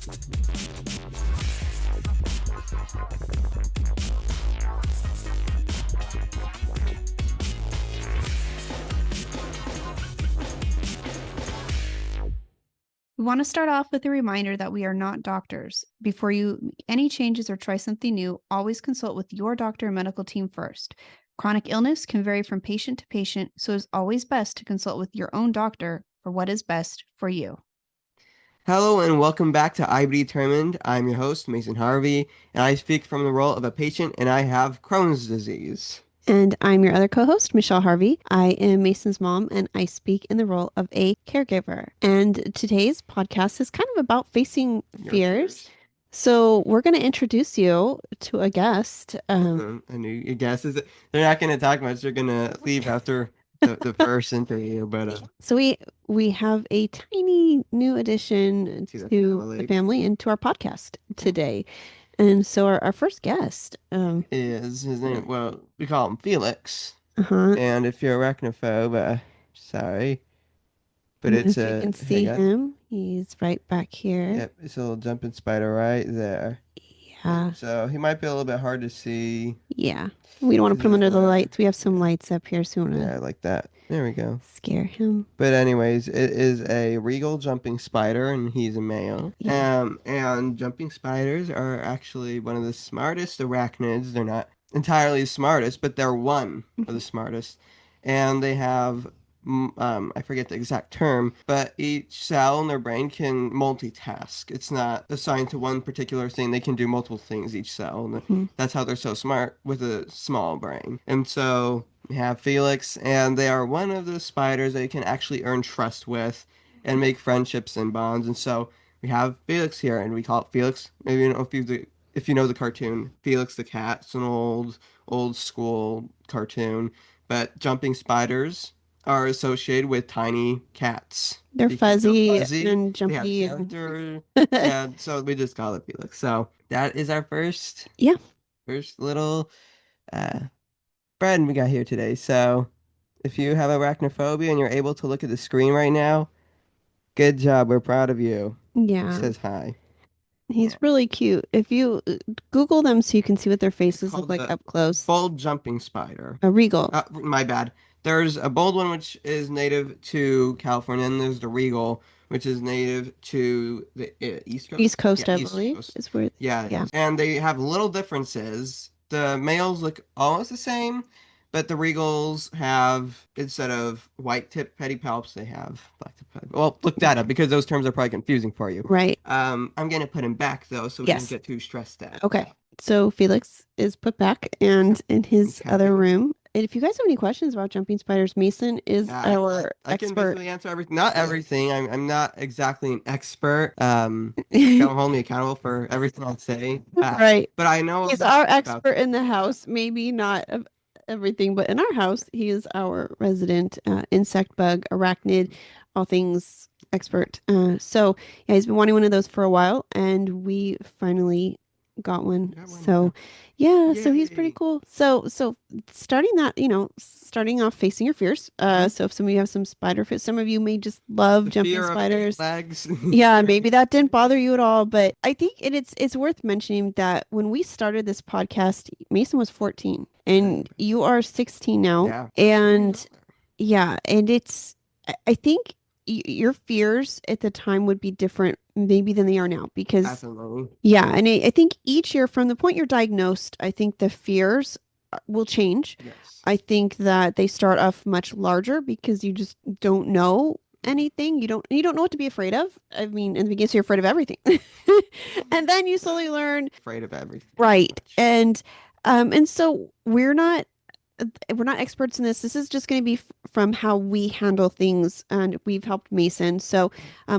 We want to start off with a reminder that we are not doctors. Before you make any changes or try something new, always consult with your doctor and medical team first. Chronic illness can vary from patient to patient, so it's always best to consult with your own doctor for what is best for you. Hello and welcome back to IBD Determined. I'm your host, Mason Harvey, and I speak from the role of a patient, and I have Crohn's disease. And I'm your other co-host, Michelle Harvey. I am Mason's mom, and I speak in the role of a caregiver. And today's podcast is kind of about facing fears. So we're going to introduce you to a guest. A new guest. They're not going to talk much. They're going to leave after the first interview. But so we have a tiny new addition to the family and to our podcast today. And so our first guest is his name. Well, we call him Felix. Uh-huh. And if you're arachnophobe, sorry, but if you can see him, he's right back here. Yep, it's a little jumping spider right there. Yeah. So he might be a little bit hard to see. Yeah. We don't want to put him under the lights. We have some lights up here, so we want to. Yeah, like that. There we go. Scare him. But anyways, it is a regal jumping spider, and he's a male. Yeah. And jumping spiders are actually one of the smartest arachnids. They're not entirely the smartest, but they're one of the smartest. And they have, I forget the exact term, but each cell in their brain can multitask. It's not assigned to one particular thing. They can do multiple things, each cell. And that's how they're so smart with a small brain. And so we have Felix, and they are one of the spiders that you can actually earn trust with and make friendships and bonds. And so we have Felix here, and we call it Felix. Maybe you know if you know the cartoon, Felix the Cat. It's an old school cartoon. But jumping spiders are associated with tiny cats. They're fuzzy and jumpy. And so we just call it Felix. So that is our first little friend we got here today. So if you have arachnophobia and you're able to look at the screen right now, good job. We're proud of you. Yeah. He says hi. He's really cute. If you Google them so you can see what their faces look like up close. Bold jumping spider. A regal. My bad. There's a bold one, which is native to California, and there's the regal, which is native to the East Coast. East Coast, I believe. Is where, yeah. And they have little differences. The males look almost the same, but the regals have, instead of white tip pedipalps, they have black tip pedipalps. Well, look that up because those terms are probably confusing for you. Right. I'm going to put him back, though, so we don't get too stressed out. Okay. So Felix is put back and in his other room. And if you guys have any questions about jumping spiders, Mason is our expert. I can basically answer everything. Not everything. I'm not exactly an expert. Don't hold me accountable for everything I say. Right. But I know he's our expert in the house. Maybe not of everything, but in our house, he is our resident insect, bug, arachnid, all things expert. So yeah, he's been wanting one of those for a while, and we finally got one. So yeah, so he's pretty cool. So starting off facing your fears. So if some of you have some spider fears, some of you may just love jumping spiders. Legs. Yeah, maybe that didn't bother you at all, but I think it's worth mentioning that when we started this podcast, Mason was 14 and you are 16 now. Yeah. And it's, I think your fears at the time would be different maybe than they are now because Absolutely. Yeah, and I think each year from the point you're diagnosed, I think the fears will change. Yes. I think that they start off much larger because you just don't know anything. You don't know what to be afraid of. I mean, in the beginning, so you're afraid of everything. And then you slowly learn afraid of everything. Right. And so we're not experts in this. This is just going to be from how we handle things, and we've helped Mason. So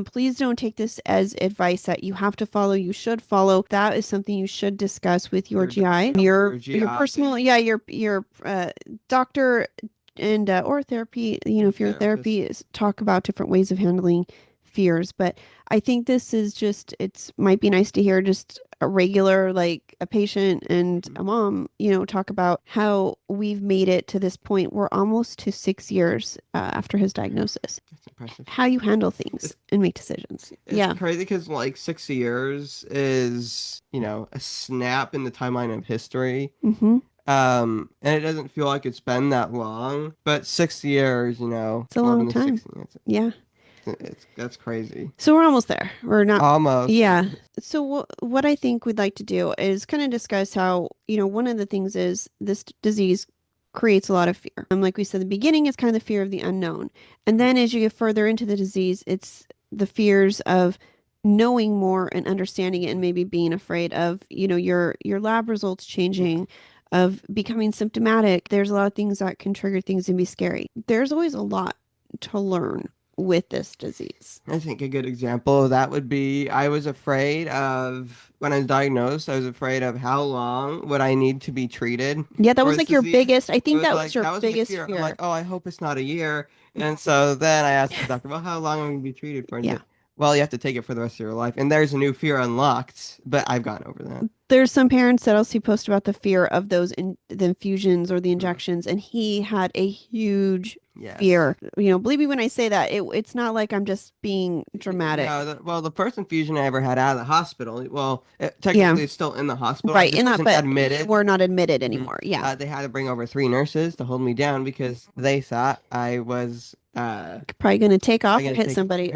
please don't take this as advice that you have to follow. You should follow. That is something you should discuss with your GI, your personal, your doctor, and or therapy. You know, if your therapy is talk about different ways of handling fears. But I think this is just, it's might be nice to hear just a regular, like a patient and a mom, talk about how we've made it to this point. We're almost to 6 years after his diagnosis. That's impressive. How you handle things and make decisions. It's crazy because like 6 years is, a snap in the timeline of history. Mm-hmm. And it doesn't feel like it's been that long, but 6 years, It's a long time. Yeah. That's crazy. So we're almost there. We're not almost. Yeah. So what I think we'd like to do is kind of discuss how, one of the things is this disease creates a lot of fear. Like we said, the beginning is kind of the fear of the unknown. And then as you get further into the disease, it's the fears of knowing more and understanding it and maybe being afraid of, your lab results changing, of becoming symptomatic. There's a lot of things that can trigger things and be scary. There's always a lot to learn with this disease. I think a good example of that would be I was afraid of, when I was diagnosed, I was afraid of how long would I need to be treated. Yeah, that was like your biggest, I think that was your that was biggest fear. fear. I'm like, oh, I hope it's not a year. And so then I asked the doctor, well, how long am I going to be treated for? And he said, well, you have to take it for the rest of your life. And there's a new fear unlocked, but I've gotten over that. There's some parents that I'll see post about the fear of those the infusions or the injections, and he had a huge fear. Believe me when I say that, it's not like I'm just being dramatic. No, the first infusion I ever had out of the hospital, well, technically it's still in the hospital. Right, in that, but admitted. We're not admitted anymore. Yeah. They had to bring over 3 nurses to hold me down because they thought I was probably going to take off and hit somebody,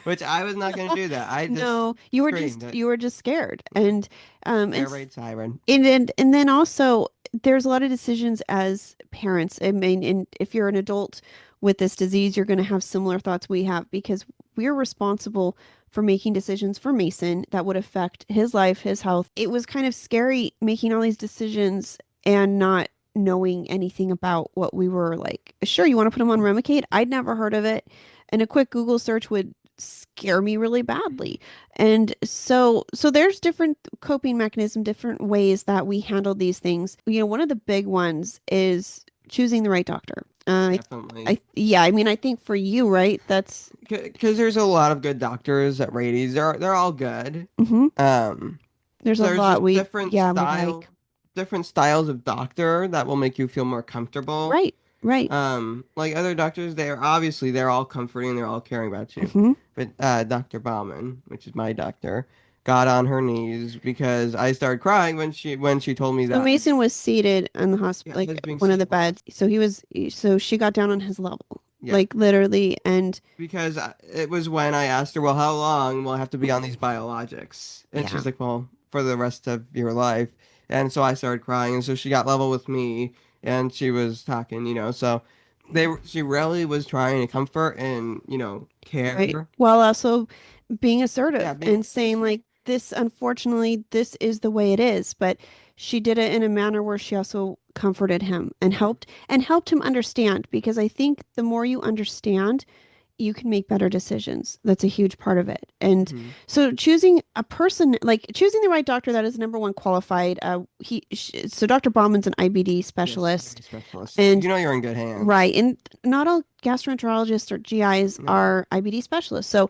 which I was not going to do that. I just no, you were just scared. And air raid siren. And then also there's a lot of decisions as parents. I mean, and if you're an adult with this disease, you're going to have similar thoughts we have, because we're responsible for making decisions for Mason that would affect his life, his health. It was kind of scary making all these decisions and not knowing anything about what we were like. Sure, you want to put him on Remicade? I'd never heard of it. And a quick Google search would scare me really badly. And so there's different coping mechanisms, different ways that we handle these things. One of the big ones is choosing the right doctor. Definitely. I think for you, right? That's because there's a lot of good doctors at Rady's. They're all good. Mm-hmm. There's a lot we like. Different styles of doctor that will make you feel more comfortable. Right. Like other doctors, they're all comforting, they're all caring about you. Mm-hmm. But Dr. Bauman, which is my doctor, got on her knees because I started crying when she told me that. So Mason was seated in the hospital, like one of the beds. So she got down on his level. Yeah. Like literally, and because it was when I asked her, well, how long will I have to be on these biologics? And she's like, well, for the rest of your life. And so I started crying, and so she got level with me, and she was talking, so she really was trying to comfort and, care. Right. While also being assertive and saying like, this, unfortunately, this is the way it is. But she did it in a manner where she also comforted him and helped him understand, because I think the more you understand, you can make better decisions. That's a huge part of it. And so choosing a person, like choosing the right doctor that is number one qualified. So Dr. Bauman's an IBD specialist. Yes, and you're in good hands. Right. And not all gastroenterologists or GIs are IBD specialists. So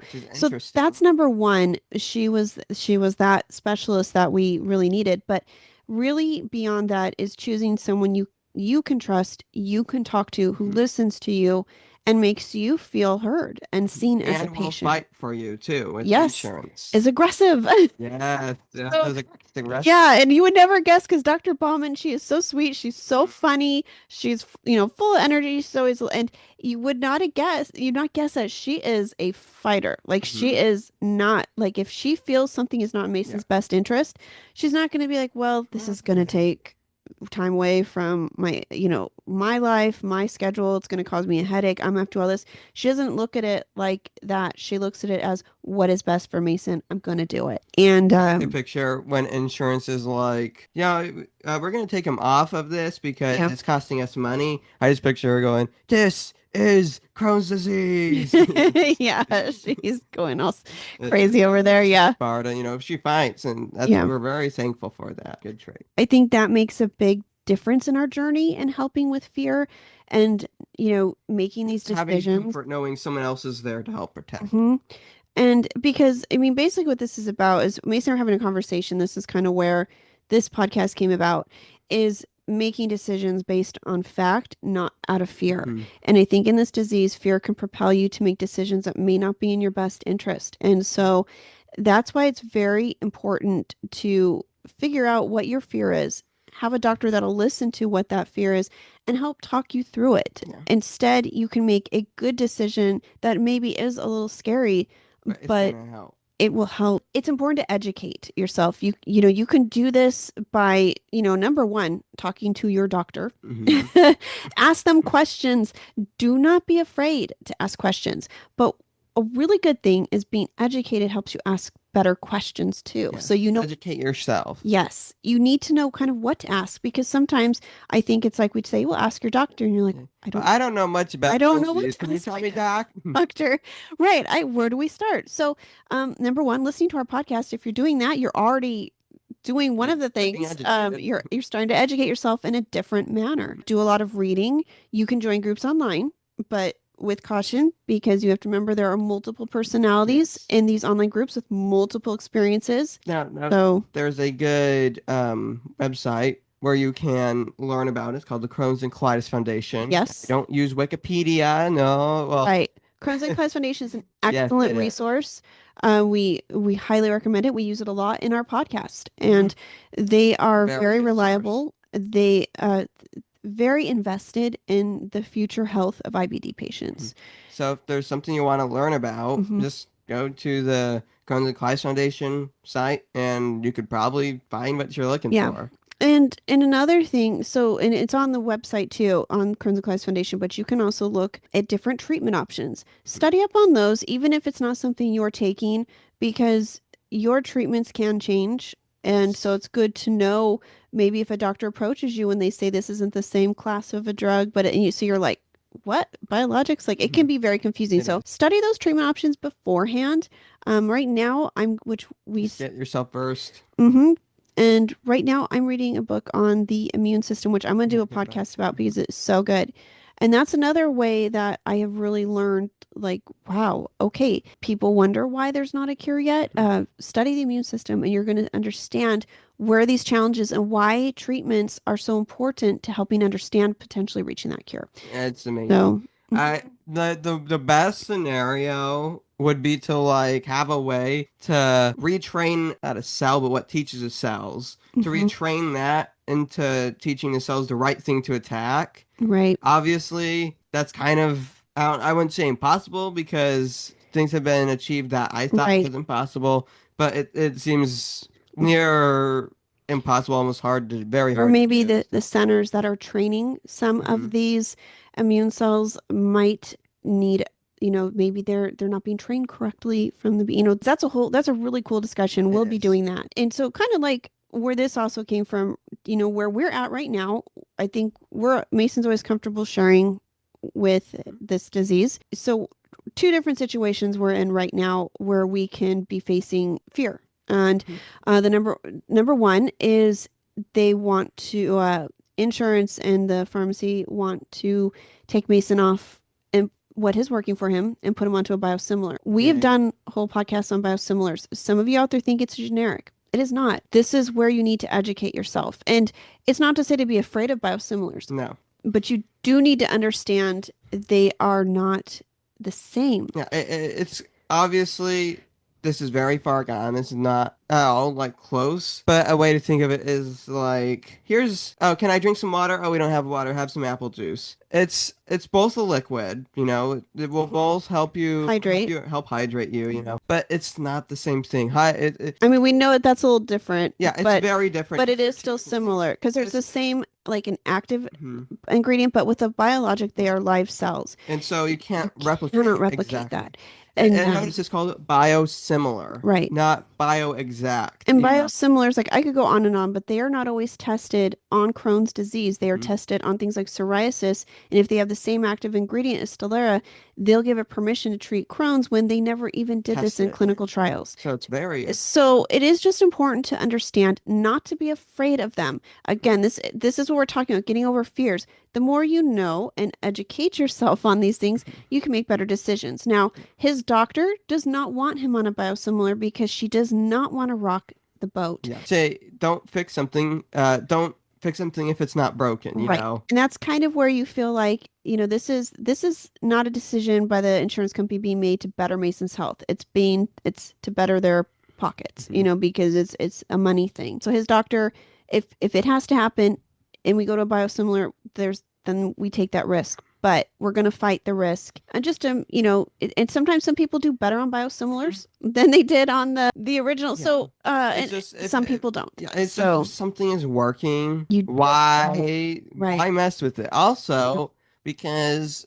that's number one. She was that specialist that we really needed. But really beyond that is choosing someone you can trust, you can talk to, who listens to you and makes you feel heard and seen as a patient. And will fight for you too with insurance. Is aggressive. Yes. Yeah, and you would never guess, because Dr. Bauman, she is so sweet, she's so funny, she's full of energy, and you would not guess that she is a fighter. Like she is not, like, if she feels something is not in Mason's best interest, she's not going to be like, well, this is going to take time away from my my life, my schedule, it's going to cause me a headache, I'm gonna have to do all this. She doesn't look at it like that. She looks at it as, what is best for Mason, I'm going to do it. And the picture when insurance is like, we're going to take him off of this because it's costing us money. I just picture her going, this is Crohn's disease. Yeah, she's going all crazy over there. Yeah, Sparta, she fights, and we're very thankful for that. Good trait. I think that makes a big difference in our journey and helping with fear and, making these Having decisions. comfort knowing someone else is there to help protect. Mm-hmm. And because, I mean, basically what this is about is Mason and I are having a conversation. This is kind of where this podcast came about, is making decisions based on fact, not out of fear. Mhm. And I think in this disease, fear can propel you to make decisions that may not be in your best interest. And so that's why it's very important to figure out what your fear is. Have a doctor that'll listen to what that fear is and help talk you through it. Yeah. Instead, you can make a good decision that maybe is a little scary, But but it's gonna help. it will help. It's important to educate yourself. You can do this by, number one, talking to your doctor. Mhm. Ask them questions. Do not be afraid to ask questions. But a really good thing is being educated helps you ask better questions too. Yeah. So Educate yourself. yes, you need to know kind of what to ask, because sometimes I think it's like we'd say, well, ask your doctor, and you're like, I don't know much about I don't this know what disease. to Can you ask tell my me, Doc? doctor. Right. Where do we start? So, number one, listening to our podcast. If you're doing that, you're already doing one of the Being things. educated. You're starting to educate yourself in a different manner. Do a lot of reading. You can join groups online, but with caution, because you have to remember there are multiple personalities Yes. in these online groups with multiple experiences. Now, So there's a good website where you can learn about it. It's called the Crohn's and Colitis Foundation. yes, Don't use Wikipedia. No. Well, right. Crohn's and Colitis Foundation is an yes, excellent it is. resource. We highly recommend it. We use it a lot in our podcast, and they are Very very good reliable. They very invested in the future health of IBD patients. So if there's something you want to learn about, Mhm. just go to the Crohn's and Colitis Foundation site, and you could probably find what you're looking Yeah. for. And another thing, and it's on the website too, on Crohn's and Colitis Foundation, but you can also look at different treatment options. Study up on those, even if it's not something you're taking, because your treatments can change. And so it's good to know, maybe if a doctor approaches you and they say this isn't the same class of a drug, so you're like, what? Biologics? Like, it can be very confusing. It So is. study those treatment options beforehand. Right now, Just get yourself versed. Mm-hmm. And right now, I'm reading a book on the immune system, which I'm going to do a Yeah, good book. podcast about because it's so good. And that's another way that I have really learned, like, wow, okay, people wonder why there's not a cure yet. Study the immune system, and you're going to understand where these challenges and why treatments are so important to helping understand potentially reaching that cure. It's amazing. So, The best scenario would be to like have a way to retrain not a cell, but what teaches the cells to Mhm. retrain that into teaching the cells the right thing to attack. right. Obviously, that's kind of I wouldn't say impossible because things have been achieved that I thought Right. was impossible, but it seems near impossible, almost very Or hard. maybe to do. the centers that are training some Mhm. of these immune cells might need, maybe they're not being trained correctly from that's a really cool discussion. We'll be is. doing that. And so kind of like where this also came from, where we're at right now, I think Mason's always comfortable sharing with this disease. So two different situations we're in right now where we can be facing fear. And the number one is they want to insurance and the pharmacy want to take Mason off and what is working for him and put him onto a biosimilar. We have Yay. done whole podcasts on biosimilars. Some of you out there think it's generic. It is not. This is where you need to educate yourself. And it's not to say to be afraid of biosimilars, No. but you do need to understand they are not the same. Yeah, it's obviously this is very far gone. This is not at all like close. But a way to think of it is like, can I drink some water? Oh, we don't have water. Have some apple juice. It's both a liquid, It will both help you Hydrate. help hydrate you, But it's not the same thing. I mean, we know that that's a little different. Yeah, it's but, very different. But it is still similar because there's the same, like an active Mhm. ingredient, but with a biologic, they are live cells. And so you can't replicate Cannot replicate exactly. that. And notice it's called biosimilar, Right. not bioexact. And biosimilars, like I could go on and on, but they are not always tested on Crohn's disease. They are tested on things like psoriasis. And if they have the same active ingredient as Stelara, they'll give a permission to treat Crohn's when they never even did this in Tested. clinical trials. So it's very So it is just important to understand not to be afraid of them. Again, this is what we're talking about, getting over fears. The more you know and educate yourself on these things, you can make better decisions. Now, his doctor does not want him on a biosimilar because she does not want to rock the boat. yeah. Say don't fix something. Don't fix something if it's not broken. You Right. know. And that's kind of where you feel like, this is not a decision by the insurance company being made to better Mason's health. It's to better their pockets, because it's a money thing. So his doctor, if it has to happen and we go to a biosimilar, then we take that risk. But we're going to fight the risk. And just, and sometimes some people do better on biosimilars than they did on the original. Yeah. So, It's and just some people don't. Yeah, it's So just if something is working, You- why Right. mess with it? Also, because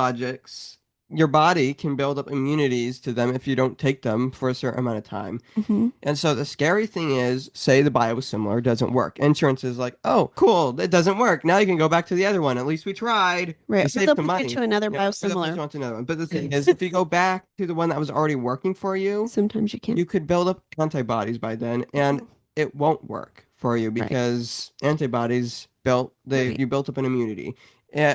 biologics, your body can build up immunities to them if you don't take them for a certain amount of time. Mhm. And so the scary thing is, say the biosimilar doesn't work. Insurance is like, oh, cool, it doesn't work. Now you can go back to the other one. At least we tried. Right. We But saved they'll some put you money. to another Yeah, or they'll put you biosimilar. onto another one. But the thing is, if you go back to the one that was already working for you, Sometimes you can't. you could build up antibodies by then, and it won't work for you because antibodies Right. you built up an immunity.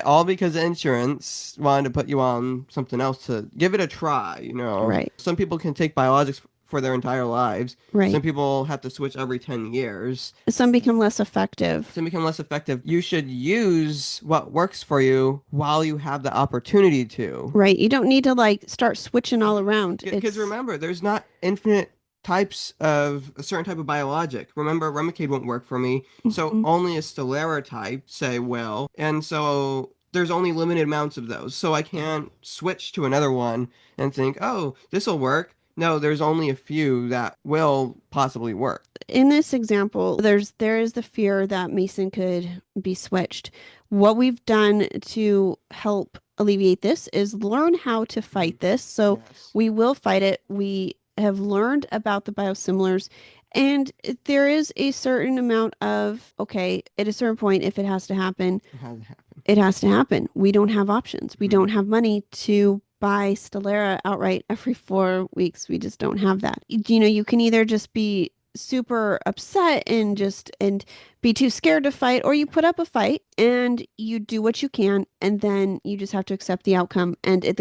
All because insurance wanted to put you on something else to give it a try, Right. Some people can take biologics for their entire lives. Right. Some people have to switch every 10 years. Some become less effective. Some become less effective. You should use what works for you while you have the opportunity to. Right. You don't need to start switching all around. Because remember, there's not infinite types of a certain type of biologic. Remember, Remicade won't work for me, so Mhm. only a Stelara type, say, will. And so there's only limited amounts of those. So I can't switch to another one and think, oh, this will work. No, there's only a few that will possibly work. In this example, there is the fear that Mason could be switched. What we've done to help alleviate this is learn how to fight this. So Yes. we will fight it. We have learned about the biosimilars, and there is a certain amount of, okay, at a certain point, if it has to happen, It has to happen. it has to happen. We don't have options. We Mhm. don't have money to buy Stelara outright every 4 weeks. We just don't have that. You can either just be super upset and be too scared to fight, or you put up a fight and you do what you can, and then you just have to accept the outcome and with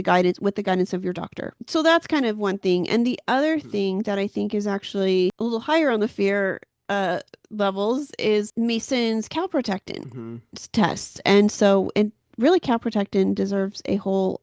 the guidance of your doctor. So that's kind of one thing. And the other thing that I think is actually a little higher on the fear levels is Mason's calprotectin tests. And so really calprotectin deserves a whole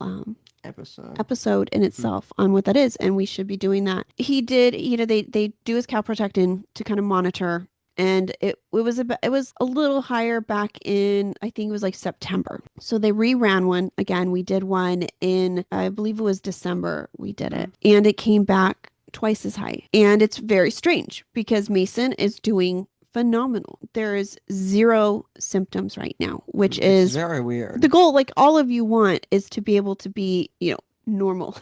episode in itself on what that is, and we should be doing that. He did, they do his calprotectin to kind of monitor, and it was a little higher back in, I think it was like September. So they reran one again. We did one in, I believe it was December we did it, and it came back twice as high. And it's very strange because Mason is doing phenomenal. There is 0 symptoms right now, which is very weird. the goal. Like, all of you want is to be able to be, normal.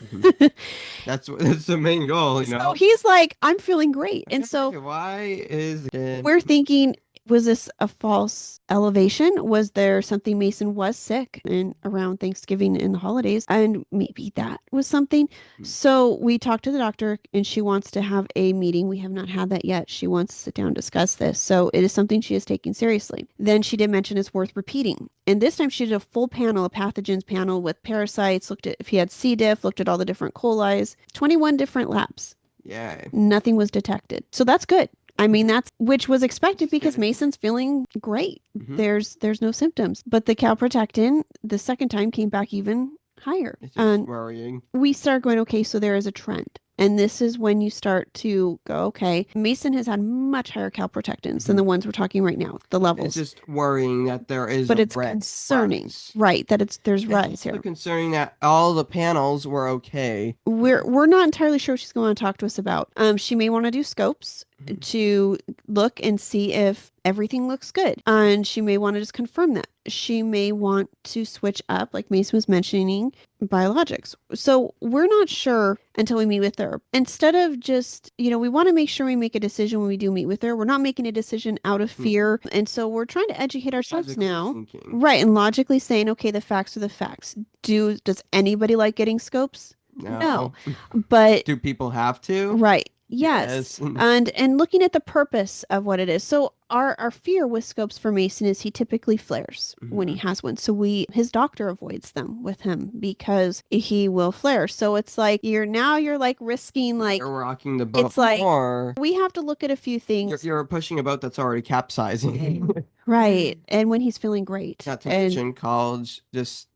That's the main goal, So he's like, I'm feeling great. And so why is it? we're thinking, was this a false elevation? Was there something? Mason was sick and around Thanksgiving and the holidays, and maybe that was something. So we talked to the doctor, and she wants to have a meeting. We have not had that yet. She wants to sit down and discuss this. So it is something she is taking seriously. Then she did mention it's worth repeating. And this time she did a full panel, a pathogens panel with parasites, looked at if he had C. diff, looked at all the different colis, 21 different labs. Yeah. Nothing was detected. So that's good. I mean, that's which was expected because Mason's feeling great. There's no symptoms. But the calprotectin, the second time, came back even higher. It's just worrying. We start going, okay, so there is a trend. And this is when you start to go, okay, Mason has had much higher calprotectins than the ones we're talking right now, the levels. It's just worrying that there is but a it's red concerning, rise. right? That there's rise It's here. also concerning that all the panels were okay. We're not entirely sure what she's going to talk to us about. She may want to do scopes. to look and see if everything looks good. And she may want to just confirm that. She may want to switch up, like Mason was mentioning, biologics. So we're not sure until we meet with her. Instead of just, we want to make sure we make a decision when we do meet with her. We're not making a decision out of fear. And so we're trying to educate ourselves Logically now. thinking. Right. And logically saying, okay, the facts are the facts. Does anybody like getting scopes? No. But do people have to? Right. Yes. And looking at the purpose of what it is. So our fear with scopes for Mason is he typically flares when he has one. So his doctor avoids them with him because he will flare. So it's like you're like risking like you're rocking the boat. It's like more. We have to look at a few things. You're pushing a boat that's already capsizing. Right. And when he's feeling great. Not to mention college just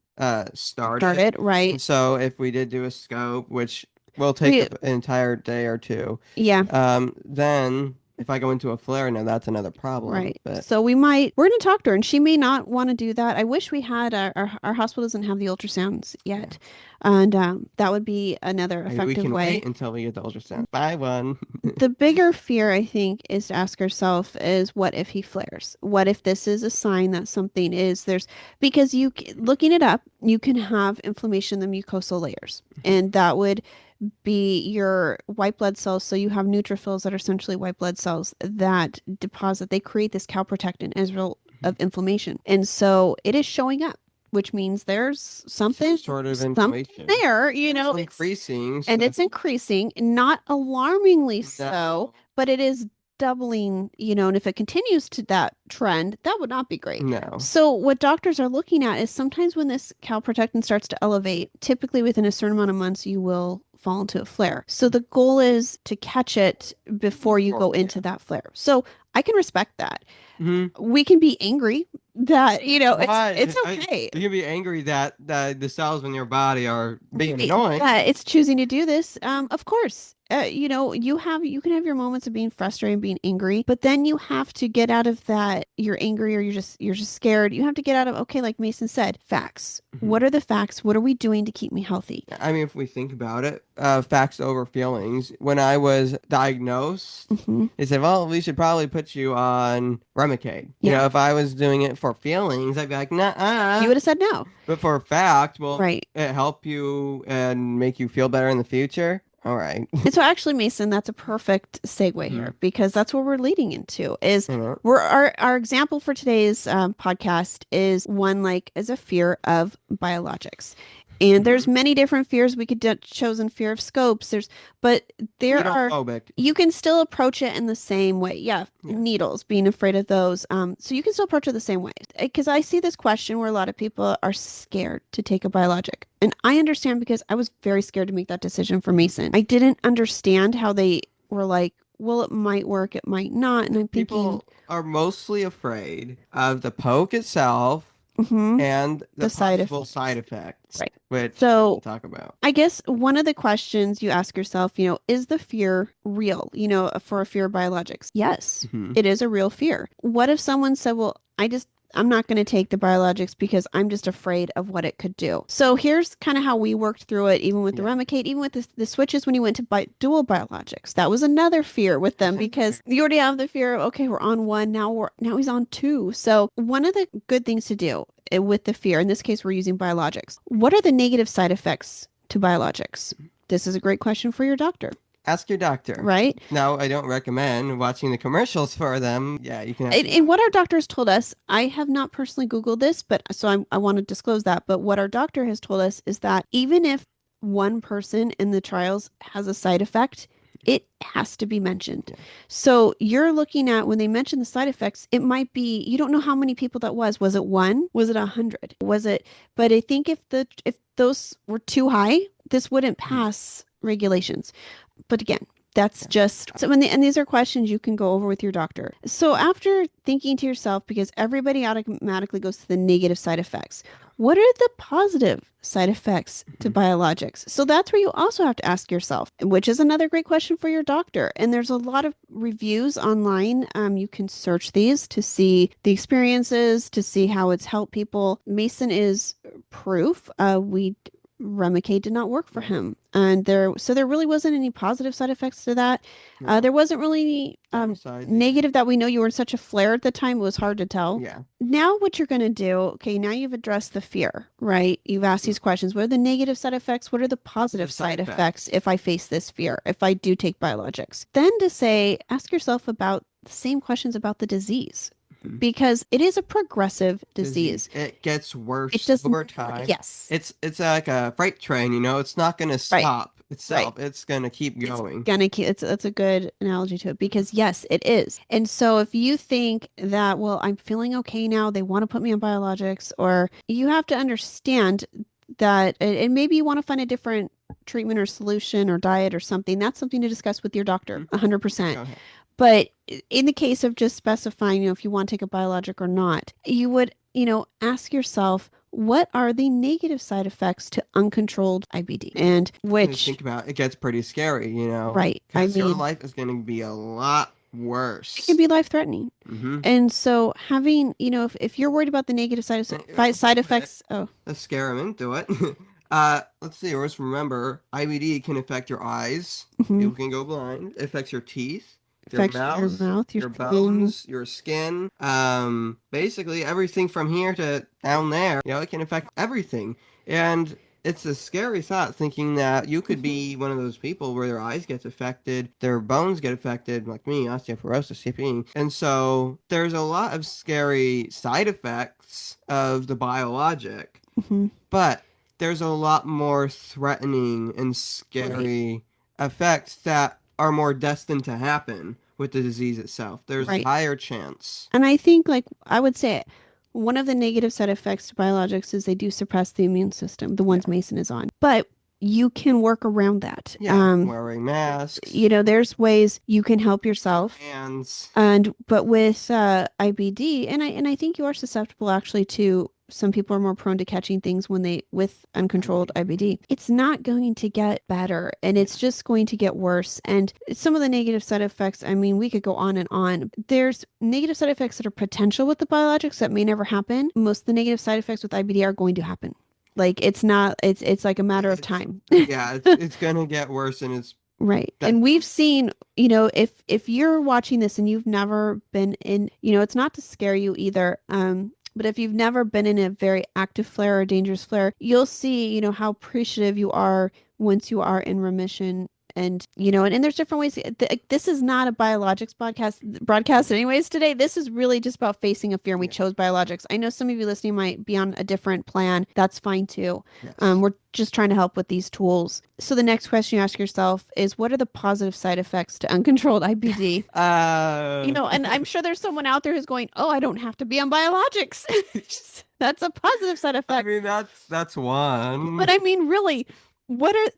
started. Right. And so if we did do a scope, which will take an entire day or two. Yeah. Then if I go into a flare, now that's another problem. Right. But so we're going to talk to her and she may not want to do that. I wish we had, our hospital doesn't have the ultrasounds yet. And that would be another effective we can way. wait until we get the ultrasound. Buy one. The bigger fear, I think, is to ask ourselves is what if he flares? What if this is a sign that something is because looking it up, you can have inflammation in the mucosal layers and that would be your white blood cells. So you have neutrophils that are essentially white blood cells that they create this calprotectin as a result of inflammation. And so it is showing up, which means there's something sort of inflammation there, it's increasing. And it's increasing, not alarmingly so, but it is doubling, and if it continues to that trend, that would not be great. No. So what doctors are looking at is sometimes when this calprotectin starts to elevate, typically within a certain amount of months, you will fall into a flare. So the goal is to catch it before you go into that flare. So I can respect that. We can be angry that, it's okay. You can be angry that the cells in your body are being annoying. Yeah, it's choosing to do this. Of course. You can have your moments of being frustrated and being angry, but then you have to get out of that. You're angry or you're just scared. You have to get out of, okay, like Mason said, facts. What are the facts? What are we doing to keep me healthy? I mean, if we think about it, facts over feelings. When I was diagnosed, they said, well, we should probably put you on Remicade. Yeah. If I was doing it for feelings, I'd be like, nah. You would have said no. But for a fact, right. It help you and make you feel better in the future. All right. And so actually, Mason, that's a perfect segue here because that's what we're leading into is our example for today's podcast is one as a fear of biologics. And there's many different fears. We could chosen fear of scopes. But there are, you can still approach it in the same way. Yeah. Needles, being afraid of those. So you can still approach it the same way. Because I see this question where a lot of people are scared to take a biologic. And I understand because I was very scared to make that decision for Mason. I didn't understand how they were like, well, it might work, it might not. And I'm thinking. People are mostly afraid of the poke itself. And the possible side effects, right? Which we'll talk about. I guess one of the questions you ask yourself, is the fear real? For a fear of biologics, yes, it is a real fear. What if someone said, "Well, I'm not going to take the biologics because I'm just afraid of what it could do." So here's kind of how we worked through it, even with the Remicade, even with the switches when you went to dual biologics. That was another fear with them because you already have the fear of, okay, we're on one, now he's on two. So one of the good things to do with the fear, in this case, we're using biologics. What are the negative side effects to biologics? This is a great question for your doctor. Ask your doctor. Right? Now, I don't recommend watching the commercials for them. Yeah, you can. And what our doctors told us, I have not personally Googled this, but so I want to disclose that. But what our doctor has told us is that even if one person in the trials has a side effect, it has to be mentioned. Yeah. So you're looking at when they mention the side effects, it might be, you don't know how many people that was. Was it 1? Was it 100? Was it? But I think if those were too high, this wouldn't pass regulations. But again, that's just so and these are questions you can go over with your doctor. So after thinking to yourself, because everybody automatically goes to the negative side effects, what are the positive side effects to biologics? So that's where you also have to ask yourself, which is another great question for your doctor. And there's a lot of reviews online. You can search these to see the experiences, to see how it's helped people. Mason is proof. We Remicade did not work for Right. him. And there really wasn't any positive side effects to that. No. There wasn't really any Downsides either. negative that we know. You were in such a flare at the time. It was hard to tell. Yeah. Now what you're going to do, okay, now you've addressed the fear, right? You've asked these questions. What are the negative side effects? What are the positive The side side effects if I face this fear, if I do take biologics? Then to say, ask yourself about the same questions about the disease. Mhm. Because it is a progressive disease. It gets worse It does over time. Yes. It's like a freight train, you know. It's not going to stop itself. Right. It's going to keep going. That's a good analogy to it because yes, it is. And so if you think that, well, I'm feeling okay now, they want to put me on biologics, or you have to understand that, and maybe you want to find a different treatment or solution or diet or something. That's something to discuss with your doctor, 100%. Go ahead. But in the case of just specifying, if you want to take a biologic or not, you would, ask yourself, what are the negative side effects to uncontrolled IBD? And which, think about it, gets pretty scary, you know. right? I Because your mean, life is going to be a lot worse. it can be life-threatening. Mm-hmm. And so having, if you're worried about the negative side effects, Let's scare them into it. Let's see. Let's remember, IBD can affect your eyes. mhm, You can go blind. It affects your teeth, your affects your mouth, your skin. bones, your skin. Basically everything from here to down there. You know, it can affect everything. And it's a scary thought thinking that you could be one of those people where their eyes gets affected, their bones get affected, like me, osteoporosis, CP. And so there's a lot of scary side effects of the biologic, Mhm. but there's a lot more threatening and scary effects that are more destined to happen with the disease itself. There's a Right. higher chance. And I think, I would say, one of the negative side effects to biologics is they do suppress the immune system, the ones Mason is on. But you can work around that. Yeah, wearing masks. There's ways you can help yourself. Hands. But with IBD, and I think you are susceptible actually to, some people are more prone to catching things with uncontrolled IBD. It's not going to get better, and it's just going to get worse. And some of the negative side effects, I mean, we could go on and on. There's negative side effects that are potential with the biologics that may never happen. Most of the negative side effects with IBD are going to happen. Like it's like a matter of time. Yeah, it's gonna get worse, and it's right. And we've seen, if you're watching this and you've never been in, it's not to scare you either. But if you've never been in a very active flare or dangerous flare, you'll see, how appreciative you are once you are in remission. And, and there's different ways. This is not a biologics broadcast anyways today. This is really just about facing a fear. And we chose biologics. I know some of you listening might be on a different plan. That's fine too. Yes. We're just trying to help with these tools. So the next question you ask yourself is, what are the positive side effects to uncontrolled IBD? And I'm sure there's someone out there who's going, oh, I don't have to be on biologics. That's a positive side effect. I mean, that's one. But I mean, really, what are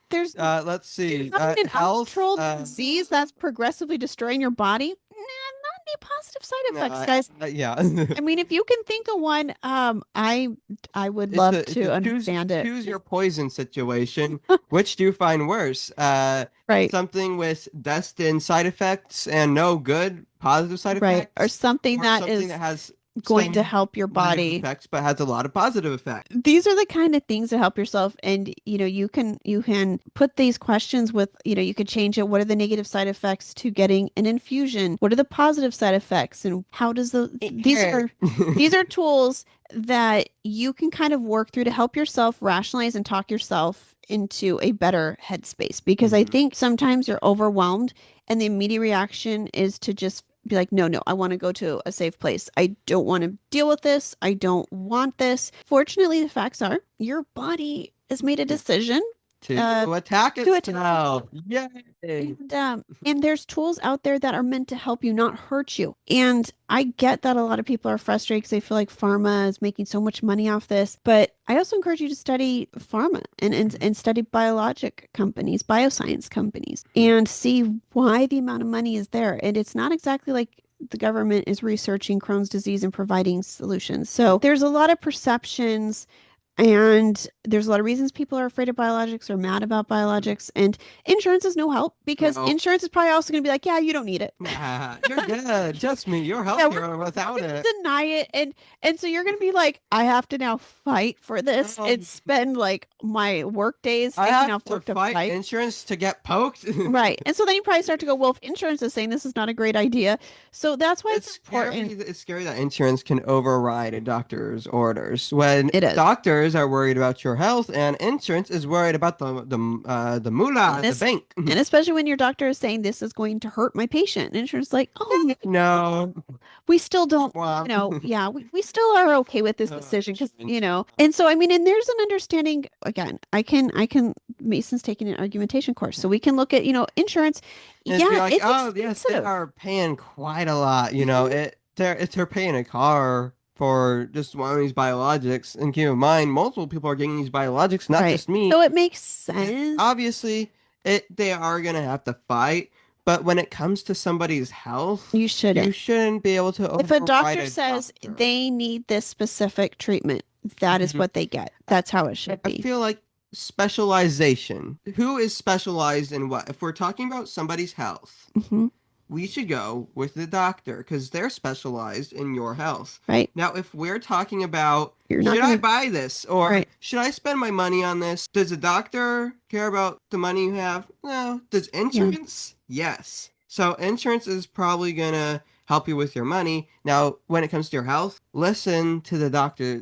there's let's see. an Health, uncontrolled disease that's progressively destroying your body. Not any positive side effects, guys. Yeah. I mean, if you can think of one, I would love to understand it. Choose your poison situation. Which do you find worse? Right. Something with destined side effects and no good positive side effects, or something that has going to help your body effects but has a lot of positive effects. These are the kind of things to help yourself. And you can put these questions with, you could change it. What are the negative side effects to getting an infusion? What are the positive side effects? And how does these are tools that you can kind of work through to help yourself rationalize and talk yourself into a better headspace. Because I think sometimes you're overwhelmed and the immediate reaction is to just be like, no, I want to go to a safe place. I don't want to deal with this. I don't want this. Fortunately, the facts are your body has made a decision to attack itself. Yay! And there's tools out there that are meant to help you, not hurt you. And I get that a lot of people are frustrated because they feel like pharma is making so much money off this. But I also encourage you to study pharma and study biologic companies, bioscience companies, and see why the amount of money is there. And it's not exactly like the government is researching Crohn's disease and providing solutions. So there's a lot of perceptions And there's a lot of reasons people are afraid of biologics or mad about biologics. And insurance is no help because No. insurance is probably also going to be like, yeah, you don't need it. Nah, you're good. Trust me, you're Yeah, healthier without we're going it. to deny it. And so you're going to be like, I have to now fight for this and spend like my work days I taking have off to work to fight fight. insurance to get poked. Right. And so then you probably start to go, well, if insurance is saying this is not a great idea. So that's why it's important. It's scary that insurance can override a doctor's orders when It is. doctors are worried about your health and insurance is worried about the moolah, the bank. And especially when your doctor is saying this is going to hurt my patient. And insurance is like, oh, No. we still don't, Well, yeah, we still are okay with this decision because, and so, I mean, and there's an understanding, again, Mason's taking an argumentation course. So we can look at, insurance. and Yeah, be like, it's oh, yes, they expensive. are paying quite a lot. They're paying a car for just one of these biologics. And keep in mind, multiple people are getting these biologics, not Right. just me. So it makes sense. Obviously, they are gonna have to fight, but when it comes to somebody's health, You shouldn't. you shouldn't be able to If a override doctor says doctor. they need this specific treatment, that is what they get. That's how it should I be. feel like specialization. Who is specialized in what? If we're talking about somebody's health, Mhm. we should go with the doctor because they're specialized in your health. Right. Now, if we're talking about You're not should I gonna- buy this or Right. should I spend my money on this? Does a doctor care about the money you have? No. Does insurance? Yes. So insurance is probably gonna help you with your money. Now, when it comes to your health, listen to the doctor.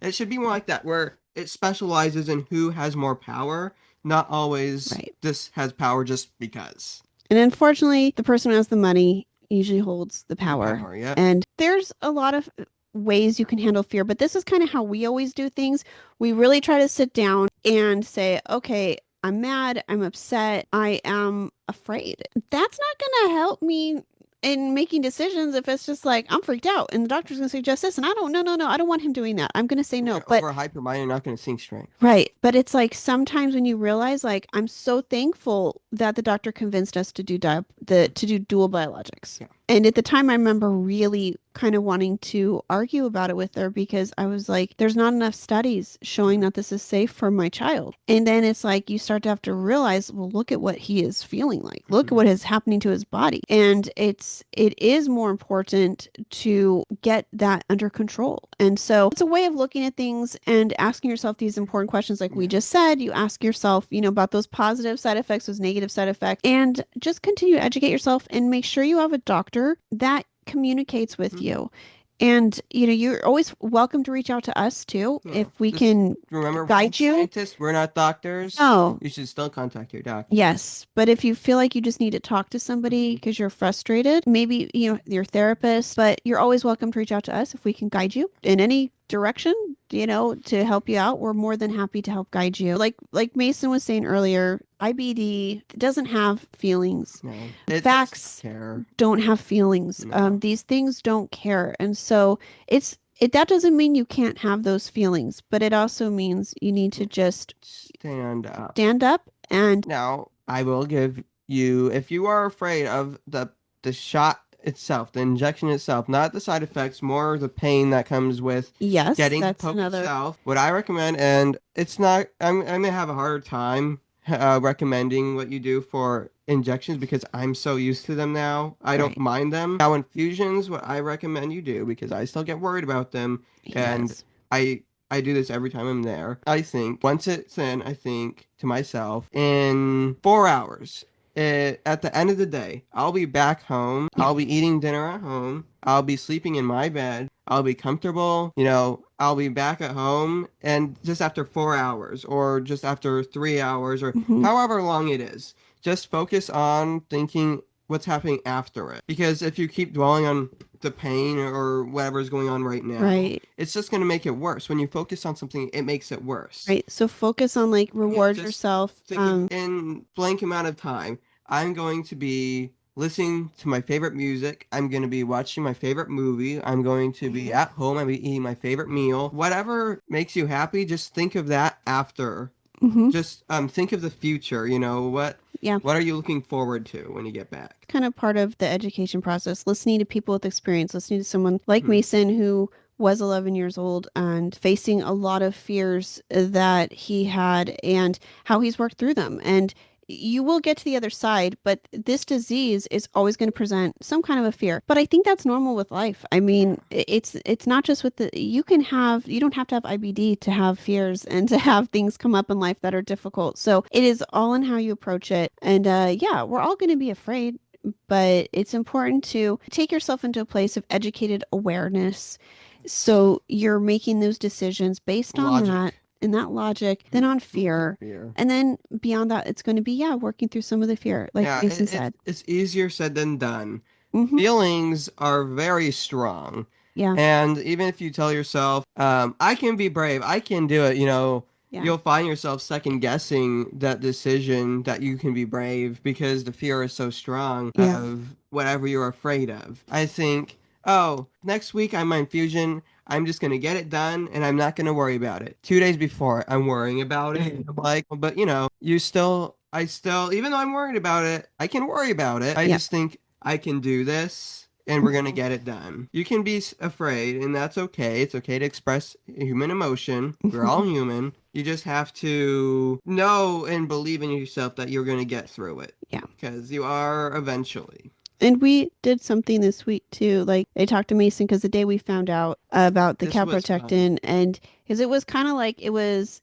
It should be more like that where it specializes in who has more power, not always Right. this has power just because. And unfortunately, the person who has the money usually holds the power. Yeah. And there's a lot of ways you can handle fear, but this is kind of how we always do things. We really try to sit down and say, okay, I'm mad, I'm upset, I am afraid. That's not going to help me in making decisions if it's just like I'm freaked out and the doctor's going to suggest this and I don't no I don't want him doing that. I'm going to say no. But overhype your mind, you're not going to think straight. Right. But it's like sometimes when you realize like I'm so thankful that the doctor convinced us to do dual biologics. Yeah. And at the time I remember really kind of wanting to argue about it with her because I was like there's not enough studies showing that this is safe for my child. And then it's like you start to have to realize, well, look at what he is feeling like. Look at what is happening to his body. And it is more important to get that under control. And so it's a way of looking at things and asking yourself these important questions like we just said. You ask yourself, about those positive side effects, those negative side effects, and just continue to educate yourself and make sure you have a doctor that communicates with you. And you're always welcome to reach out to us too if we can remember guide you. Scientists, we're not doctors. No. You should still contact your doctor. Yes, but if you feel like you just need to talk to somebody because you're frustrated, maybe your therapist, but you're always welcome to reach out to us if we can guide you in any direction, to help you out. We're more than happy to help guide you. Like Mason was saying earlier, IBD doesn't have feelings. No, it Facts doesn't care. don't have feelings. No. These things don't care. And so that doesn't mean you can't have those feelings, but it also means you need to just stand up. And now I will give you, if you are afraid of the shot itself, the injection itself, not the side effects, more the pain that comes with getting that's poked another itself. What I recommend, and it's not, I'm gonna have a harder time recommending what you do for injections because I'm so used to them now. I don't mind them. Now infusions, what I recommend you do, because I still get worried about them, and I do this every time I'm there. I think once it's in, I think to myself, in 4 hours, at the end of the day, I'll be back home. I'll be eating dinner at home. I'll be sleeping in my bed. I'll be comfortable. I'll be back at home. And just after 4 hours or just after 3 hours or however long it is, just focus on thinking what's happening after it. Because if you keep dwelling on the pain or whatever's going on right now, it's just going to make it worse. When you focus on something, it makes it worse. Right. So focus on reward yourself. In blank amount of time, I'm going to be listening to my favorite music. I'm going to be watching my favorite movie. I'm going to be at home. I'm going to be eating my favorite meal. Whatever makes you happy, just think of that after. Just think of the future. What are you looking forward to when you get back? Kind of part of the education process, listening to people with experience, listening to someone like Mason who was 11 years old and facing a lot of fears that he had and how he's worked through them. And you will get to the other side, but this disease is always going to present some kind of a fear. But I think that's normal with life. I mean, it's not just with you don't have to have IBD to have fears and to have things come up in life that are difficult. So it is all in how you approach it. And yeah, we're all going to be afraid, but it's important to take yourself into a place of educated awareness. So you're making those decisions based on that and that logic, then on fear. And then beyond that, it's going to be, working through some of the fear, like Mason said. It's easier said than done. Mhm. Feelings are very strong. Yeah. And even if you tell yourself, I can be brave, I can do it, you'll find yourself second guessing that decision that you can be brave because the fear is so strong of whatever you're afraid of. I think, next week I'm on Fusion. I'm just going to get it done and I'm not going to worry about it. 2 days before, I'm worrying about it. I'm like, but I still, even though I'm worried about it, I can worry about it. I just think I can do this and we're going to get it done. You can be afraid and that's okay. It's okay to express human emotion. We're all human. You just have to know and believe in yourself that you're going to get through it. Yeah. Because you are eventually. And we did something this week too. Like I talked to Mason because the day we found out about the calprotectin, and because it was kind of like he was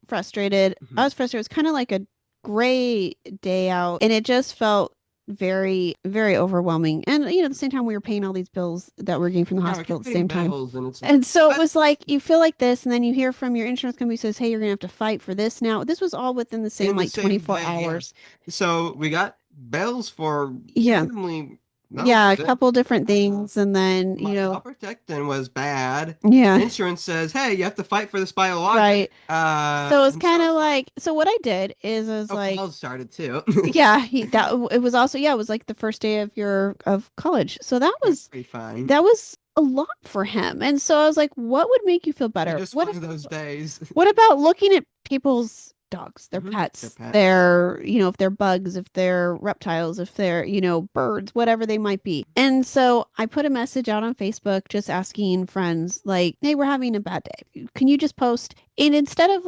frustrated. Mm-hmm. I was frustrated. It was kind of like a gray day out, and it just felt very, very overwhelming. And at the same time, we were paying all these bills that we're getting from the hospital at the same time. And so it was like you feel like this, and then you hear from your insurance company says, "Hey, you're gonna have to fight for this now." This was all within the same 24 hours. So we got bills for a couple different things, and then calprotectin was bad. Yeah, insurance says, hey, you have to fight for this biologic. Right. So it's kind of like, so what I did is I was like, college started too. it was also it was like the first day of college, so that was pretty fun. That was a lot for him, and so I was like, what would make you feel better? Just one of those days. What about looking at people's dogs, their pets, their, if they're bugs, if they're reptiles, if they're, birds, whatever they might be. And so I put a message out on Facebook just asking friends like, hey, we're having a bad day. Can you just post? And instead of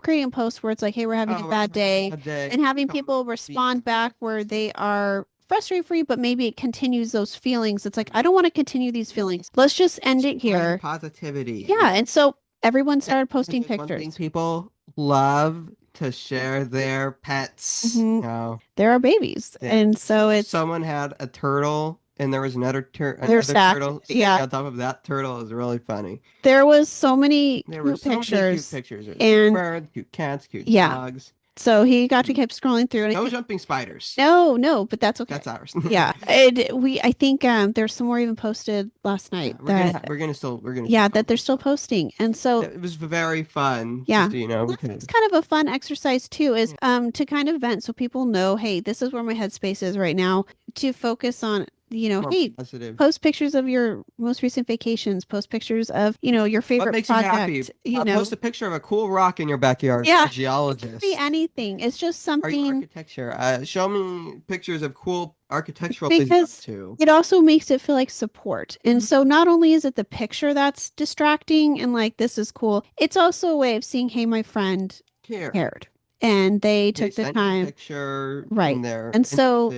creating a post where it's like, hey, we're having a bad day, and having people respond back where they are frustrated for you, but maybe it continues those feelings. It's like, I don't want to continue these feelings. Let's just end it here. Positivity. Yeah. And so everyone started posting pictures. One thing people love to share their pets. Mm-hmm. There are babies. Yeah. And so someone had a turtle and there was another turtle. Yeah. On top of that turtle. Is really funny. There was so many cute pictures. And birds, cute cats, cute dogs. So he kept scrolling through. No jumping spiders. No, but that's okay. That's ours. Yeah, and I think there's some more even posted last night. We're gonna still. That they're still posting, and so it was very fun. Yeah, it's kind of a fun exercise too, is to kind of vent so people know, hey, this is where my headspace is right now. To focus on. Hey, positive. Post pictures of your most recent vacations. Post pictures of, your favorite what makes project. You happy? Post a picture of a cool rock in your backyard. Yeah, a geologist. It could be anything. It's just something. Architecture. Show me pictures of cool architectural because too. It also makes it feel like support. And so not only is it the picture that's distracting and like, this is cool, it's also a way of seeing, hey, my friend cared. And they took the time. Picture right. And so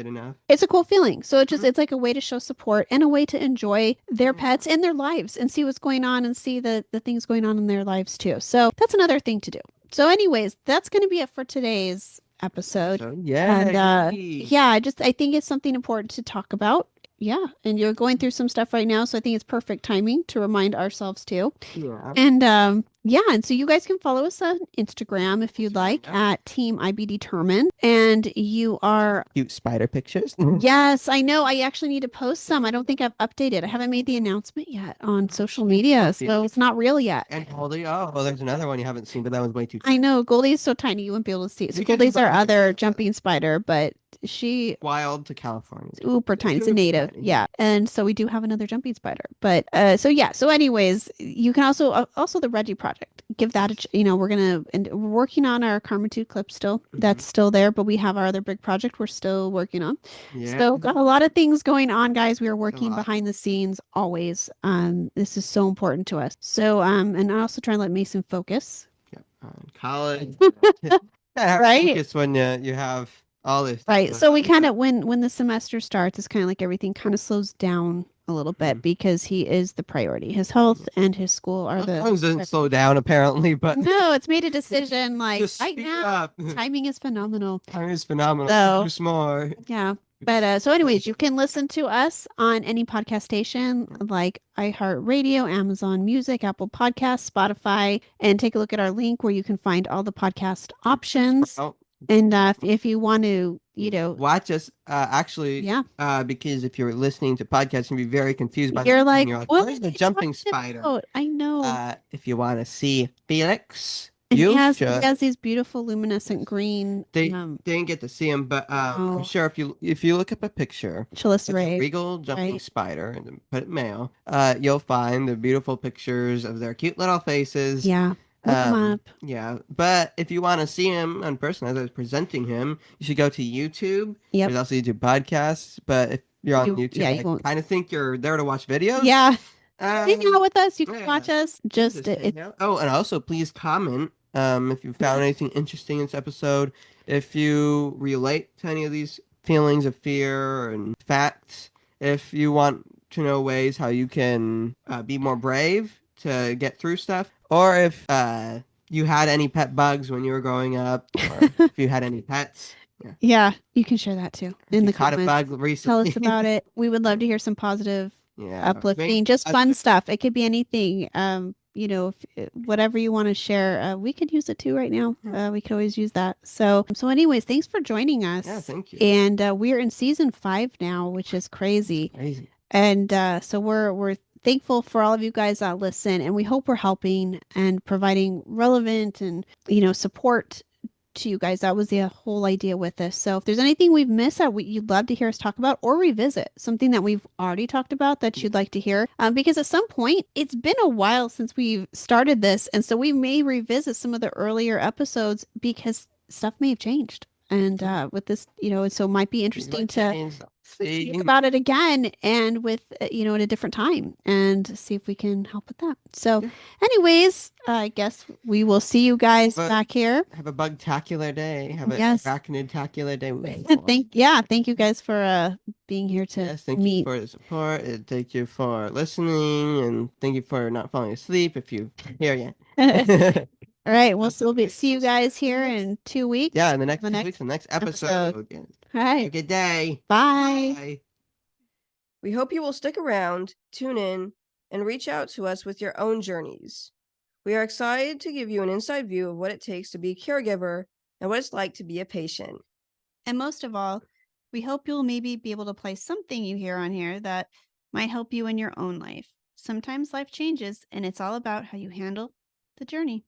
it's a cool feeling. So it's like a way to show support and a way to enjoy their pets and their lives and see what's going on and see the things going on in their lives too. So that's another thing to do. So anyways, that's going to be it for today's episode. Yeah. And I think it's something important to talk about. Yeah. And you're going through some stuff right now. So I think it's perfect timing to remind ourselves too. Yeah. And and so you guys can follow us on Instagram if you'd like at Team IB Determined. And you are cute spider pictures. Yes, I know. I actually need to post some. I don't think I've updated. I haven't made the announcement yet on social media, so it's not real yet. And Goldie, there's another one you haven't seen, but that one's way too tiny. I know. Goldie's so tiny you wouldn't be able to see it. So Goldie's our other jumping spider, but she wild to California. Super tiny. It's a native. Tiny. Yeah. And so we do have another jumping spider. But so anyways, you can also the Reggie Project. project. Give that we're working on our Karma 2 clip still. That's still there, but we have our other big project we're still working on. Yeah. So got a lot of things going on, guys. We are working lot. behind the scenes always. This is so important to us. So and I also try and let Mason focus. College. Right? Focus when you have all this. Right. So we kind of when the semester starts, it's kind of like everything kind of slows down a little bit because he is the priority. His health and his school are the Sometimes doesn't slow down apparently, but no, it's made a decision like just right speak now. up. Timing is phenomenal. Timing is phenomenal. So Too small. yeah. But so anyways, you can listen to us on any podcast station like iHeartRadio, Amazon Music, Apple Podcasts, Spotify, and take a look at our link where you can find all the podcast options. Oh. And if you want to, watch us, actually, yeah, because if you're listening to podcasts, you'll be very confused by you're like, what is the jumping spider? I know. If you want to see Felix, And you he should. has these beautiful luminescent green. They didn't get to see him, but I'm sure if you look up a picture, regal jumping spider, and then put it male, you'll find the beautiful pictures of their cute little faces. Yeah. Look him up. Yeah, but if you want to see him in person as I was presenting him, you should go to YouTube. Yep. There's also YouTube podcasts, but if you're on YouTube, I kind of think you're there to watch videos. Yeah. Hang out with us. You can watch us. Oh, and also please comment if you found anything interesting in this episode. If you relate to any of these feelings of fear and facts. If you want to know ways how you can be more brave to get through stuff. Or if you had any pet bugs when you were growing up, or if you had any pets. Yeah, you can share that too in the comments. Caught a bug recently. Tell us about it. We would love to hear some positive, uplifting, just fun stuff. It could be anything. Whatever you want to share, we could use it too right now. We could always use that. So anyways, thanks for joining us. Yeah, thank you. And we're in season 5 now, which is crazy. Crazy. And so we're thankful for all of you guys that listen, and we hope we're helping and providing relevant and support to you guys. That was the whole idea with this. So if there's anything we've missed that you'd love to hear us talk about or revisit, something that we've already talked about that you'd like to hear, because at some point it's been a while since we've started this, and so we may revisit some of the earlier episodes because stuff may have changed. And with this, so it might be interesting to think about it again and with, at a different time and see if we can help with that. So anyways, I guess we will see you guys back here. Have a bug-tacular day. Have a arachnid-tacular day. Thank you guys for being here to thank you for the support. Thank you for listening, and thank you for not falling asleep if you hear yet. All right, we'll see you guys here in 2 weeks. Yeah, in the next 2 weeks, the next episode. All right. Have a good day. Bye. Bye. We hope you will stick around, tune in, and reach out to us with your own journeys. We are excited to give you an inside view of what it takes to be a caregiver and what it's like to be a patient. And most of all, we hope you'll maybe be able to play something you hear on here that might help you in your own life. Sometimes life changes, and it's all about how you handle the journey.